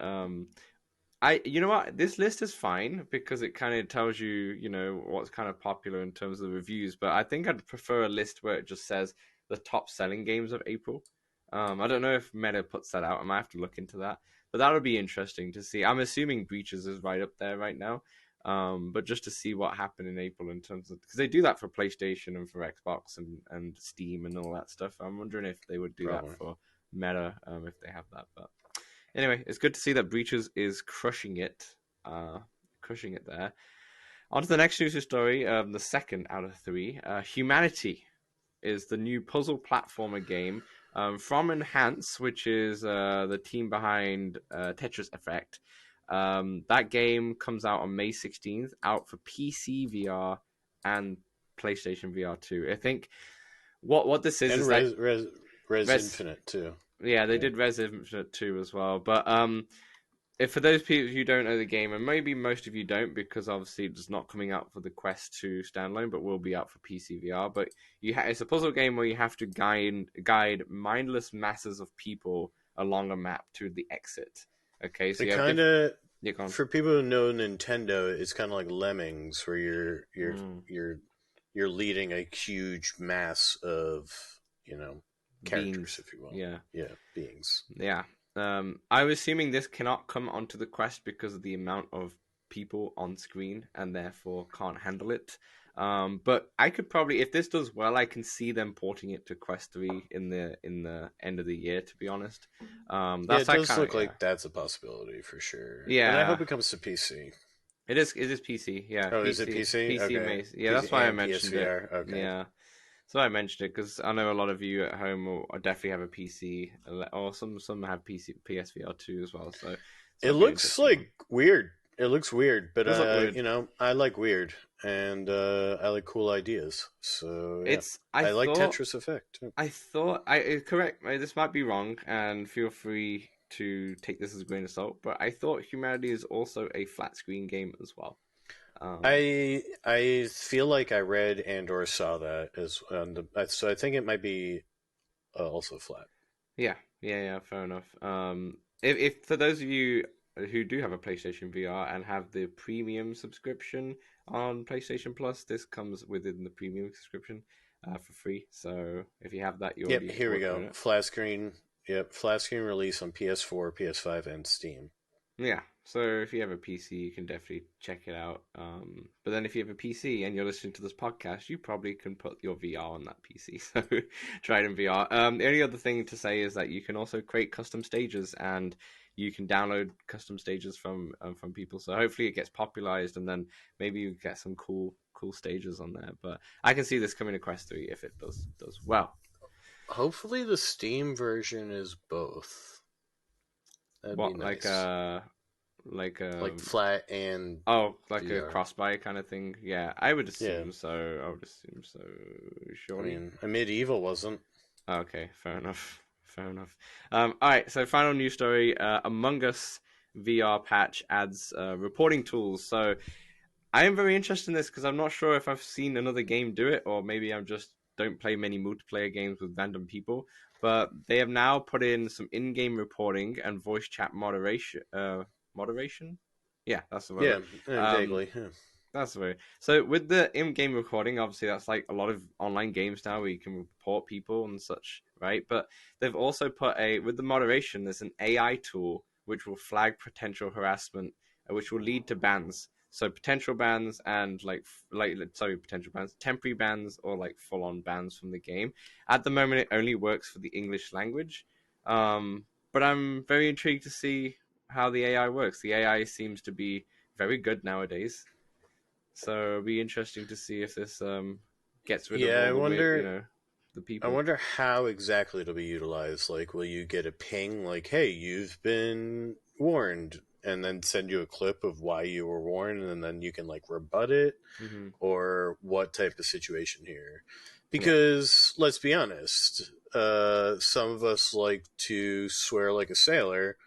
You know what? This list is fine because it kind of tells you, what's kind of popular in terms of the reviews. But I think I'd prefer a list where it just says the top selling games of April. I don't know if Meta puts that out. I might have to look into that. But that would be interesting to see. I'm assuming Breaches is right up there right now. But just to see what happened in April in terms of, because they do that for PlayStation and for Xbox and Steam and all that stuff. I'm wondering if they would do that for Meta if they have that. But anyway, it's good to see that Breaches is crushing it there. On to the next news story, the second out of 3. Humanity is the new puzzle platformer game from Enhance, which is the team behind Tetris Effect. That game comes out on May 16th, out for PC VR and PlayStation VR 2. I think what this is... And Res Infinite too. Yeah, they did Res Infinite 2 as well. But if for those people who don't know the game, and maybe most of you don't, because obviously it's not coming out for the Quest 2 standalone, but will be out for PC VR. But it's a puzzle game where you have to guide mindless masses of people along a map to the exit. Okay, so for people who know Nintendo, it's kind of like Lemmings, where you're leading a huge mass of characters, beings, if you will. Yeah, beings. Yeah. I'm assuming this cannot come onto the Quest because of the amount of people on screen and therefore can't handle it. But I could probably, if this does well, I can see them porting it to Quest 3 in the end of the year, to be honest. It does look like that's a possibility for sure. Yeah. And I hope it comes to PC. It is PC, yeah. Oh, is it PC? PC okay. Yeah, that's why I mentioned PSVR. it. Okay. Yeah. So I mentioned it because I know a lot of you at home will definitely have a PC, or some have PSVR 2 as well. So it looks like weird. It looks weird, but weird. I like weird, and I like cool ideas. So yeah. I like Tetris Effect too. I thought correct. This might be wrong, and feel free to take this as a grain of salt. But I thought Humanity is also a flat screen game as well. I feel like I read and or saw that so I think it might be also flat. Yeah, fair enough. If for those of you who do have a PlayStation VR and have the premium subscription on PlayStation Plus, this comes within the premium subscription for free. So if you have that, you'll here we go. Flat screen. Yep, flat screen release on PS4, PS5, and Steam. Yeah, so if you have a PC, you can definitely check it out. But then if you have a PC and you're listening to this podcast, you probably can put your VR on that PC. So try it in VR. The only other thing to say is that you can also create custom stages and you can download custom stages from people. So hopefully it gets popularized, and then maybe you get some cool stages on there. But I can see this coming to Quest 3 if it does well. Hopefully the Steam version is both. That'd be nice. Like flat and like VR. A cross-buy kind of thing. Yeah, I would assume so. I would assume so. Surely. I mean, a Medieval wasn't. Okay, fair enough. All right, so final news story. Among Us VR patch adds reporting tools. So I am very interested in this because I'm not sure if I've seen another game do it, or maybe I'm just don't play many multiplayer games with random people. But they have now put in some in-game reporting and voice chat moderation. Moderation? Yeah, that's the word. Yeah, vaguely. Yeah. That's the word. So with the in-game recording, obviously that's like a lot of online games now where you can report people and such, right? But they've also put with the moderation, there's an AI tool which will flag potential harassment, which will lead to bans. So potential bans and potential bans, temporary bans, or like full-on bans from the game. At the moment, it only works for the English language. But I'm very intrigued to see how the AI works. The AI seems to be very good nowadays. So it'll be interesting to see if this gets rid of all the people. I wonder how exactly it'll be utilized. Like, will you get a ping like, hey, you've been warned, and then send you a clip of why you were warned, and then you can like rebut it? Mm-hmm. Or what type of situation here? Because let's be honest, some of us like to swear like a sailor,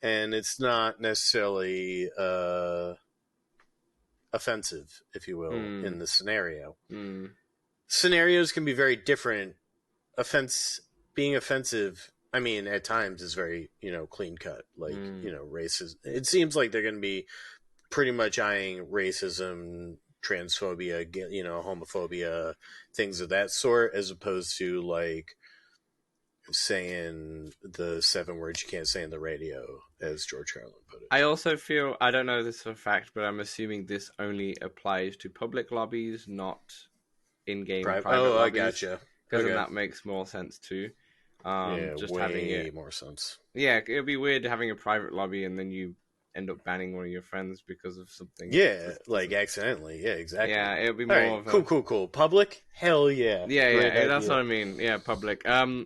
and it's not necessarily offensive, if you will, in the scenario. Scenarios can be very different. Being offensive, I mean, at times is very, clean cut. Like, racism. It seems like they're going to be pretty much eyeing racism, transphobia, homophobia, things of that sort, as opposed to like saying the 7 words you can't say on the radio, as George Carlin put it. I also feel, I don't know this for a fact, but I'm assuming this only applies to public lobbies, not in-game private lobbies. I gotcha. Because then that makes more sense too. Just having it more sense. Yeah, it would be weird having a private lobby and then you end up banning one of your friends because of something. Yeah, like accidentally. Yeah, exactly. Yeah, it would be more of a... Cool. Public? Hell yeah. Yeah, that's what I mean. Yeah, public.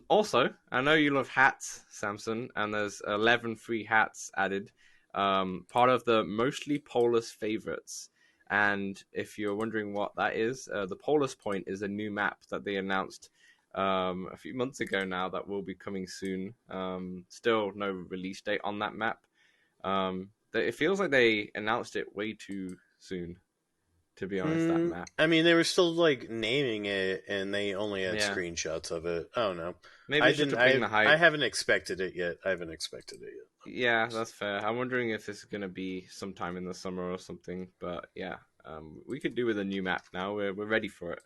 Also, I know you love hats, Samson, and there's 11 free hats added. Part of the Mostly Polus favorites. And if you're wondering what that is, the Polus Point is a new map that they announced a few months ago now that will be coming soon. Still no release date on that map. It feels like they announced it way too soon, to be honest, that map. I mean, they were still like naming it, and they only had screenshots of it. I don't know. Maybe I haven't expected it yet. Yeah, that's fair. I'm wondering if this is going to be sometime in the summer or something. But yeah, we could do with a new map now. We're ready for it.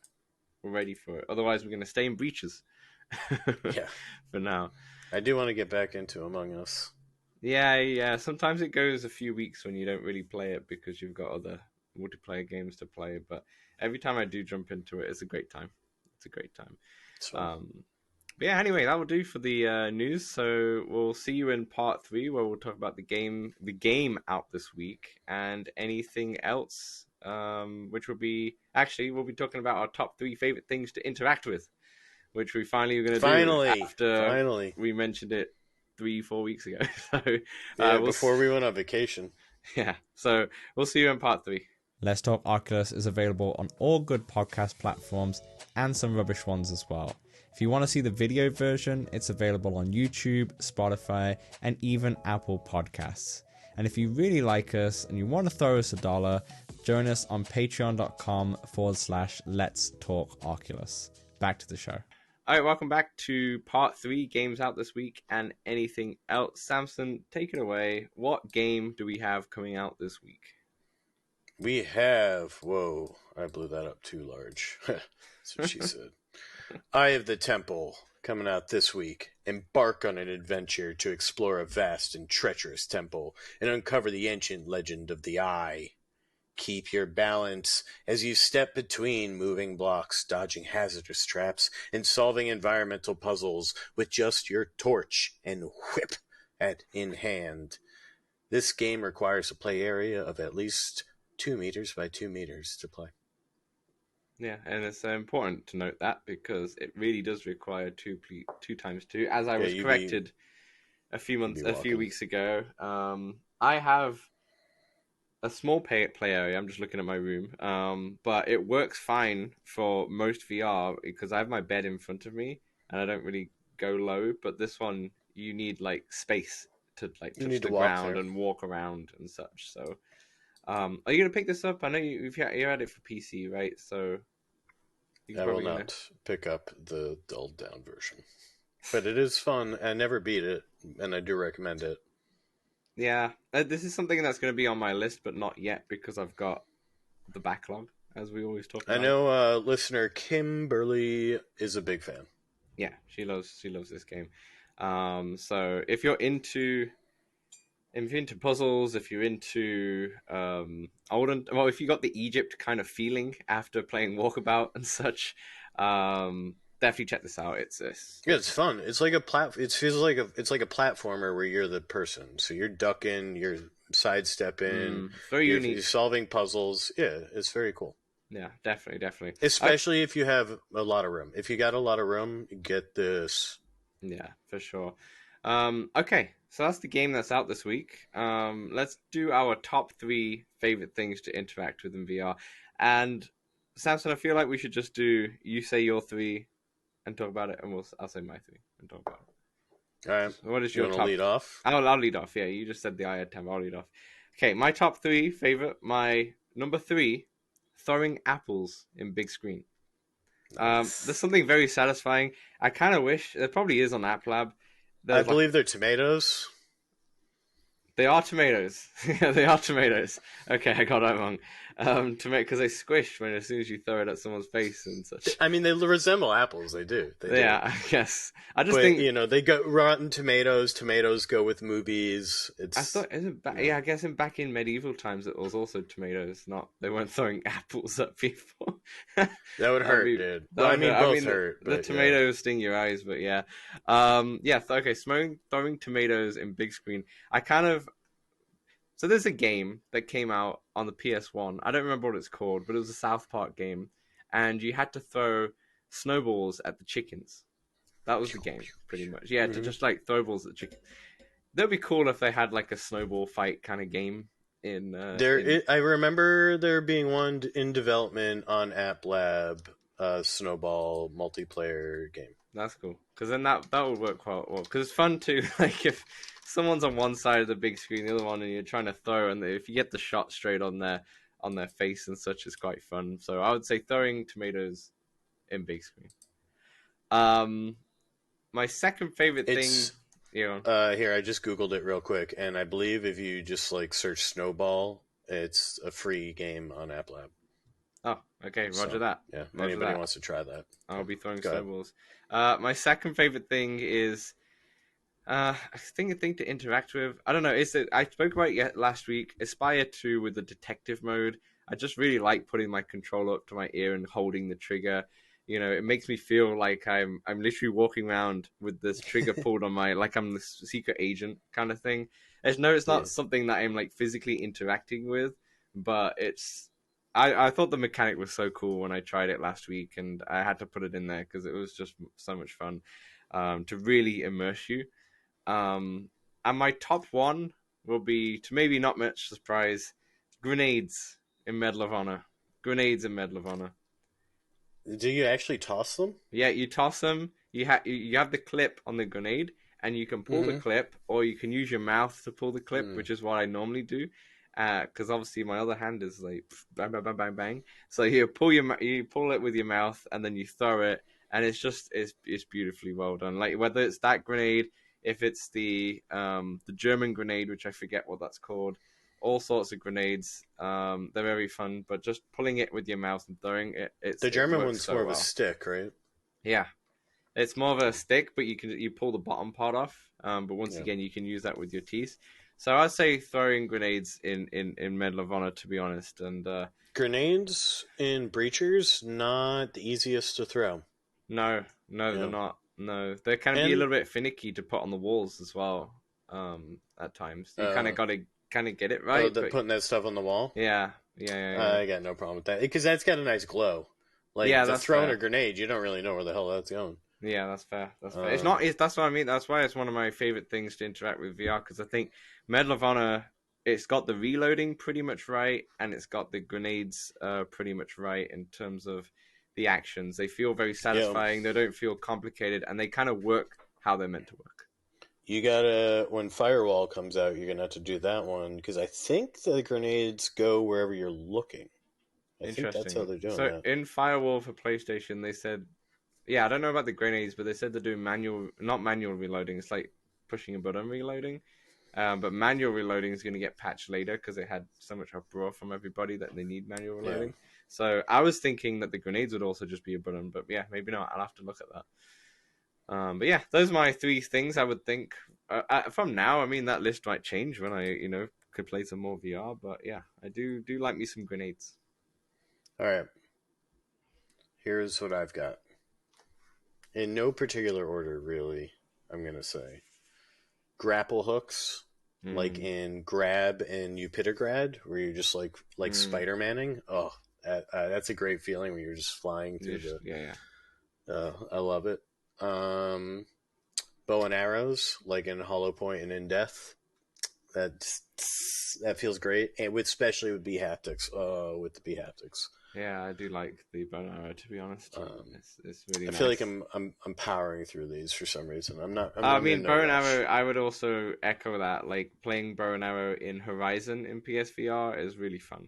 Otherwise, we're going to stay in breaches. Yeah. For now. I do want to get back into Among Us. Yeah. Sometimes it goes a few weeks when you don't really play it because you've got other multiplayer games to play. But every time I do jump into it, it's a great time. But yeah, anyway, that will do for the news. So we'll see you in part 3 where we'll talk about the game out this week and anything else, which will be we'll be talking about our top 3 favorite things to interact with, which we finally are going to do after we mentioned it 3-4 weeks ago. So before we went on vacation. Yeah, so we'll see you in part 3. Let's Talk Oculus is available on all good podcast platforms and some rubbish ones as well. If you want to see the video version, it's available on YouTube, Spotify, and even Apple Podcasts. And if you really like us and you want to throw us $1, join us on patreon.com/Let's Talk Oculus. Back to the show. All right, welcome back to part 3, games out this week and anything else. Samson, take it away. What game do we have coming out this week? We have... Whoa, I blew that up too large. That's what she said. Eye of the Temple, coming out this week. Embark on an adventure to explore a vast and treacherous temple and uncover the ancient legend of the Eye. Keep your balance as you step between moving blocks, dodging hazardous traps, and solving environmental puzzles with just your torch and whip in hand. This game requires a play area of at least 2 meters by 2 meters to play. Yeah, and it's important to note that because it really does require two times two. As I was corrected a few weeks ago, I have a small play area. I'm just looking at my room, but it works fine for most VR because I have my bed in front of me and I don't really go low. But this one, you need like space to like touch the ground and walk around and such. So, are you gonna pick this up? I know you had it for PC, right? So. I will not pick up the dulled down version. But it is fun. I never beat it, and I do recommend it. Yeah, this is something that's going to be on my list, but not yet because I've got the backlog, as we always talk about. I know listener Kimberly is a big fan. Yeah, she loves this game. So if you're into puzzles, if you're into if you got the Egypt kind of feeling after playing Walkabout and such, definitely check this out. It's fun. It's like it feels like it's like a platformer where you're the person. So you're ducking, you're sidestepping, you're solving puzzles. Yeah, it's very cool. Yeah, definitely. Especially if you have a lot of room. If you got a lot of room, get this. Yeah, for sure. Okay, so that's the game that's out this week. Let's do our top 3 favorite things to interact with in VR. And Samson, I feel like we should just do you say your 3 and talk about it, and I'll say my 3 and talk about it. All right. So what is your top? Lead off? I'll lead off. Yeah, you just said the IAD10. I'll lead off. Okay, my top 3 favorite. My number 3, throwing apples in big screen. Nice. There's something very satisfying. I kind of wish there probably is on App Lab. I believe they're tomatoes. They are tomatoes. Yeah, they are tomatoes. Okay, I got that wrong. Because they squish as soon as you throw it at someone's face and such. I mean, they resemble apples. They do. Yeah, I guess. I just think they go Rotten Tomatoes. Tomatoes go with movies. I thought I guess back in medieval times it was also tomatoes. They weren't throwing apples at people. That would hurt, dude. Both hurt. The tomatoes sting your eyes, but yeah. Okay. Throwing tomatoes in big screen. So there's a game that came out on the PS1. I don't remember what it's called, but it was a South Park game. And you had to throw snowballs at the chickens. That was the game, pretty much. Yeah, to just like throw balls at chickens. That would be cool if they had like a snowball fight kind of game in... I remember there being one in development on App Lab, snowball multiplayer game. That's cool. Because then that would work quite well. Because it's fun too, like if... someone's on one side of the big screen, the other one, and you're trying to throw, and if you get the shot straight on their face and such, is quite fun. So I would say throwing tomatoes in big screen. My second favorite thing. Here, I just Googled it real quick, and I believe if you just like search Snowball, it's a free game on App Lab. Oh, okay, Roger that. Yeah, anybody wants to try that. I'll be throwing snowballs. My second favorite thing is. I think a thing to interact with. I don't know. I spoke about it last week. Aspire 2 with the detective mode. I just really like putting my controller up to my ear and holding the trigger. It makes me feel like I'm literally walking around with this trigger pulled on like I'm the secret agent kind of thing. It's not something that I'm like physically interacting with, but I thought the mechanic was so cool when I tried it last week, and I had to put it in there because it was just so much fun to really immerse you. And my top 1 will be, to maybe not much surprise, grenades in Medal of Honor. Grenades in Medal of Honor. Do you actually toss them? Yeah, you toss them. You have the clip on the grenade, and you can pull the clip, or you can use your mouth to pull the clip, which is what I normally do. Because obviously my other hand is like bang, bang, bang, bang, bang. So you pull it with your mouth, and then you throw it, and it's beautifully well done. Like whether it's that grenade. If it's the German grenade, which I forget what that's called, all sorts of grenades. They're very fun, but just pulling it with your mouth and throwing it. The German one's more of a stick, right? Yeah, it's more of a stick, but you pull the bottom part off. But once again, you can use that with your teeth. So I'd say throwing grenades in Medal of Honor, to be honest. And grenades in breachers, not the easiest to throw. No, they're not. No, they can be a little bit finicky to put on the walls as well. at times. You kind of got to get it right. The But putting that stuff on the wall. yeah. I got no problem with that because that's got a nice glow. Like Yeah, the that's throwing fair. a grenade, you don't really know where the hell that's going. Yeah, that's fair. That's fair. It's not. That's what I mean. That's why it's one of my favorite things to interact with VR because I think Medal of Honor. It's got the reloading pretty much right, and it's got the grenades pretty much right in terms of the actions. They feel very satisfying. They don't feel complicated, and they kind of work how they're meant to work. You gotta, when Firewall comes out, you're gonna have to do that one because I think the grenades go wherever you're looking. I think that's how they're doing that. In Firewall for PlayStation, they said, yeah, I don't know about the grenades, but they said they're doing not manual reloading. It's like pushing a button reloading. But manual reloading is going to get patched later because they had so much uproar from everybody that they need manual reloading. Yeah. So I was thinking that the grenades would also just be a button, but yeah, maybe not. I'll have to look at that. But yeah, those are my 3 things I would think. From now, I mean, that list might change when I, could play some more VR. But yeah, I do like me some grenades. All right. Here's what I've got. In no particular order, really, I'm going to say. Grapple hooks, like in Grab and Upitagrad, where you're just like Spider-Manning. Oh, that's a great feeling when you're just flying through I love it. Bow and arrows, like in Hollow Point and in Death. That feels great, and especially with B-haptics. With the B-haptics. Yeah, I do like the bow and arrow. To be honest, it's really. I feel like I'm powering through these for some reason. I'm not. I mean, bow and arrow. I would also echo that. Like playing bow and arrow in Horizon in PSVR is really fun.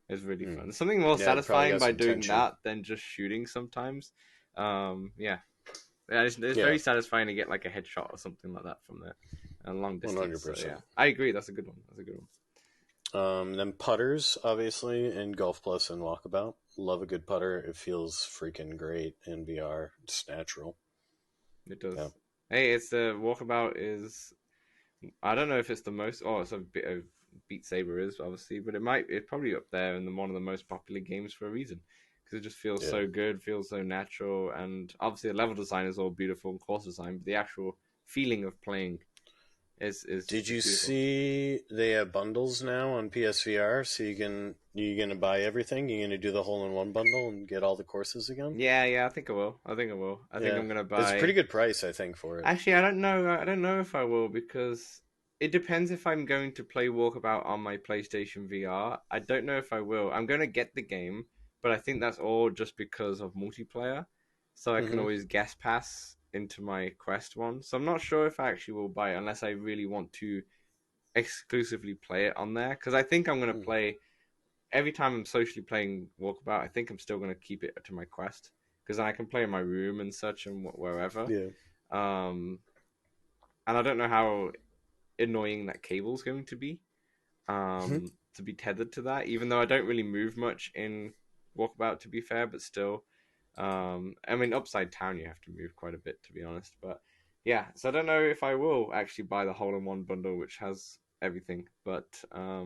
It's really fun. There's something more satisfying by doing that than just shooting sometimes. It's very satisfying to get like a headshot or something like that from there, a long distance. 100%. So, yeah, I agree. That's a good one. Then putters, obviously, in Golf Plus and Walkabout. Love a good putter. It feels freaking great in VR. It's natural. It does. Yeah. Hey, it's the Walkabout is. I don't know if it's the most. Oh, it's a bit of Beat Saber is obviously, but it's probably up there in one of the most popular games for a reason because it just feels so good, feels so natural, and obviously the level design is all beautiful and course design, but the actual feeling of playing. Did you see they have bundles now on PSVR? So you're gonna buy everything. You're gonna do the hole-in-one bundle and get all the courses again. Yeah. I think I will. I think I'm gonna buy. It's a pretty good price, I think, for it. Actually, I don't know. I don't know if I will because it depends if I'm going to play Walkabout on my PlayStation VR. I don't know if I will. I'm gonna get the game, but I think that's all just because of multiplayer. So I can always guest pass into my Quest one. So I'm not sure if I actually will buy it unless I really want to exclusively play it on there. Because I think I'm going to play... Every time I'm socially playing Walkabout, I think I'm still going to keep it to my Quest. Because then I can play in my room and such and wherever. Yeah. And I don't know how annoying that cable's going to be. To be tethered to that. Even though I don't really move much in Walkabout, to be fair. But still... I mean, Upside Down, you have to move quite a bit, to be honest. But yeah, so I don't know if I will actually buy the hole-in-one bundle, which has everything. But I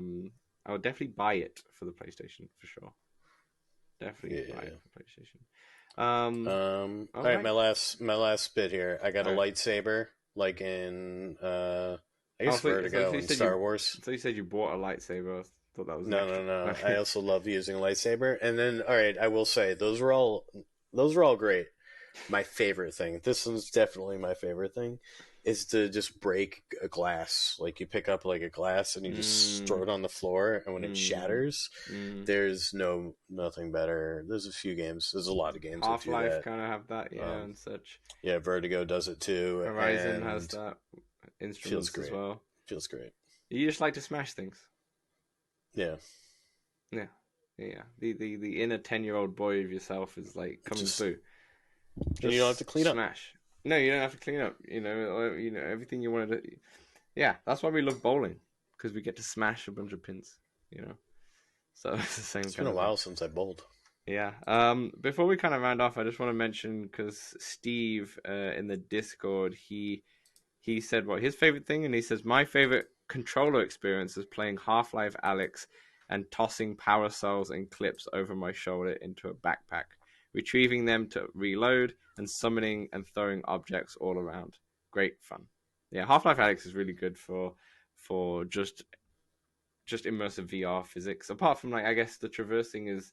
would definitely buy it for the PlayStation, for sure. Definitely buy it for PlayStation. All right, my last bit here. I got a lightsaber, like in I guess Vertigo and Star Wars. So you said you bought a lightsaber. Thought that was no. Okay. I also love using a lightsaber. And then, all right, I will say those were all great. My favorite thing, this one's definitely my favorite thing, is to just break a glass. Like you pick up like a glass and you just throw it on the floor, and when it shatters, there's nothing better. There's a few games. There's a lot of games. Half-Life kind of have that, and such. Yeah, Vertigo does it too. Horizon has that. Instruments feels great. As well. Feels great. You just like to smash things. Yeah. The inner 10-year-old boy of yourself is like coming through. And you don't have to clean up. No, you don't have to clean up. Everything you wanted to. Yeah, that's why we love bowling, because we get to smash a bunch of pins. So it's the same. It's been a while since I bowled. Yeah. Before we kind of round off, I just want to mention, because Steve in the Discord, he said what his favorite thing, and he says my favorite controller experience is playing Half-Life Alyx and tossing power cells and clips over my shoulder into a backpack, retrieving them to reload, and summoning and throwing objects all around. Great fun. Yeah, Half-Life Alyx is really good for just immersive VR physics. Apart from like, I guess the traversing is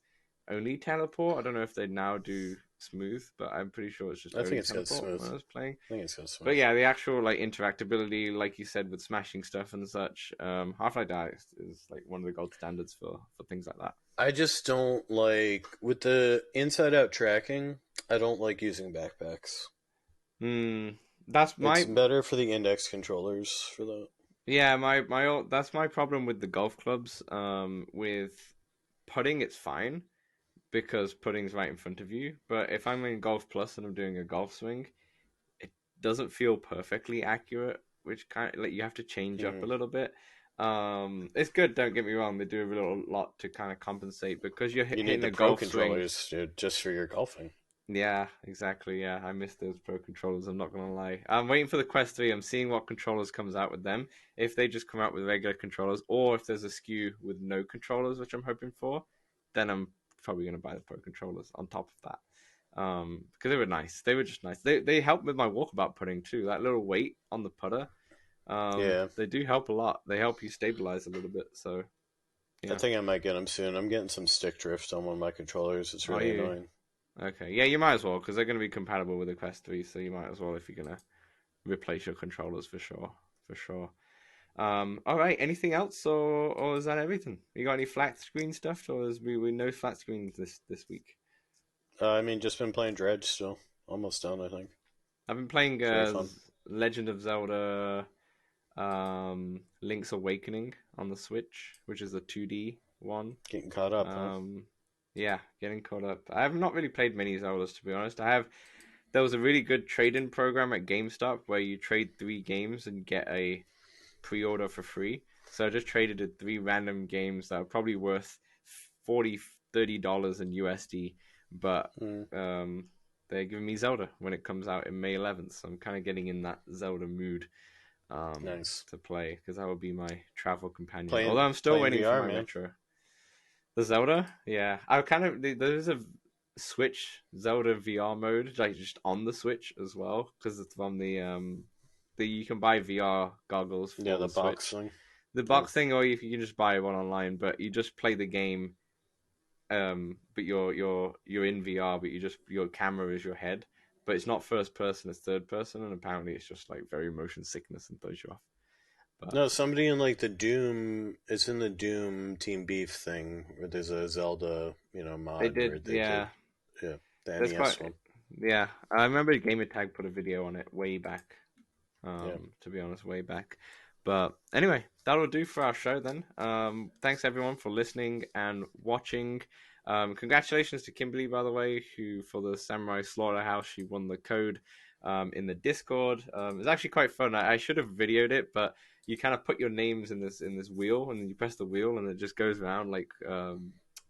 only teleport. I don't know if they now do smooth, but I'm pretty sure it's just I think only it's got teleport smooth. when I was playing. I think it's got smooth. But yeah, the actual like interactability, like you said, with smashing stuff and such, Half-Life Alyx is like one of the gold standards for things like that. I just don't like with the inside-out tracking. I don't like using backpacks. Hmm, that's It's my better for the index controllers for that. yeah that's my problem with the golf clubs. With putting, it's fine because putting's right in front of you. But if I'm in Golf Plus and I'm doing a golf swing, it doesn't feel perfectly accurate, which kind of like you have to change up a Mm. little bit. It's good. Don't get me wrong; they do a little lot to kind of compensate because you're You need hitting the a pro golf swing. controllers, dude, just for your golfing. Yeah, exactly. Yeah, I miss those pro controllers. I'm not gonna lie. I'm waiting for the Quest 3. I'm seeing what controllers comes out with them. If they just come out with regular controllers, or if there's a SKU with no controllers, which I'm hoping for, then I'm probably gonna buy the pro controllers on top of that. Because they were nice. They were just nice. They helped with my walkabout putting too. That little weight on the putter. Yeah, They do help a lot. They help you stabilize a little bit. So I yeah. think I might get them soon. I'm getting some stick drift on one of my controllers. It's Are really you annoying. okay? Yeah, you might as well because they're going to be compatible with the Quest 3. So you might as well if you're gonna replace your controllers for sure. For sure. All right. Anything else, or is that everything? You got any flat screen stuff, or is we no flat screens this week? I mean, just been playing Dredge still. Almost done, I think. I've been playing It's very fun. Legend of Zelda, Link's Awakening on the Switch, which is a 2D one. Getting caught up, huh? Um, yeah, getting caught up. I have not really played many Zeldas to be honest. There was a really good trade-in program at GameStop where you trade 3 games and get a pre-order for free. So I just traded in 3 random games that are probably worth 40 $30 in USD, but Mm, um, they're giving me Zelda when it comes out in May 11th. So I'm kind of getting in that Zelda mood nice. to play because that would be my travel companion. Although Playing I'm still playing waiting for VR, my man. retro. The Zelda, yeah, I kind of there's a Switch Zelda VR mode like just on the Switch as well because it's on the you can buy VR goggles Yeah, for the the box Switch, thing. the Yeah. box thing, or you can just buy one online. But you just play the game, but you're in VR, but your camera is your head, but it's not first person, it's third person, and apparently it's just like very motion sickness and throws you off. But No, somebody in like the Doom. It's in the Doom Team Beef thing where there's a Zelda, they mod where did, they did, yeah. yeah, the That's NES quite, one. yeah. I remember Gamertag put a video on it way back. Yeah. To be honest, way back. But anyway, that'll do for our show then. Thanks everyone for listening and watching. Congratulations to Kimberly, by the way, who for the Samurai Slaughterhouse, she won the code in the Discord. It's actually quite fun. I should have videoed it, but you kind of put your names in this wheel, and then you press the wheel, and it just goes around like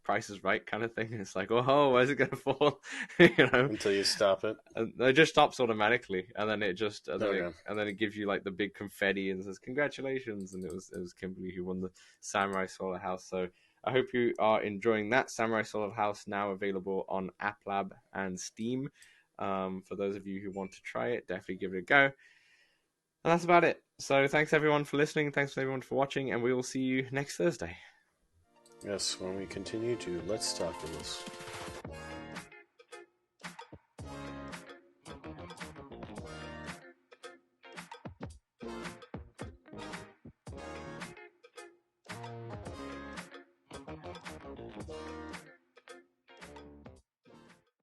Price is Right kind of thing. And it's like, oh, where's it gonna fall? you know, Until you stop it. and it just stops automatically, and then it just Okay. and then it gives you like the big confetti and says congratulations, and it was Kimberly who won the Samurai Solid House. So I hope you are enjoying that. Samurai Solid House now available on App Lab and Steam. For those of you who want to try it, definitely give it a go. And that's about it. So thanks everyone for listening. Thanks everyone for watching, and we will see you next Thursday. Yes, when we continue to Let's Talk to this.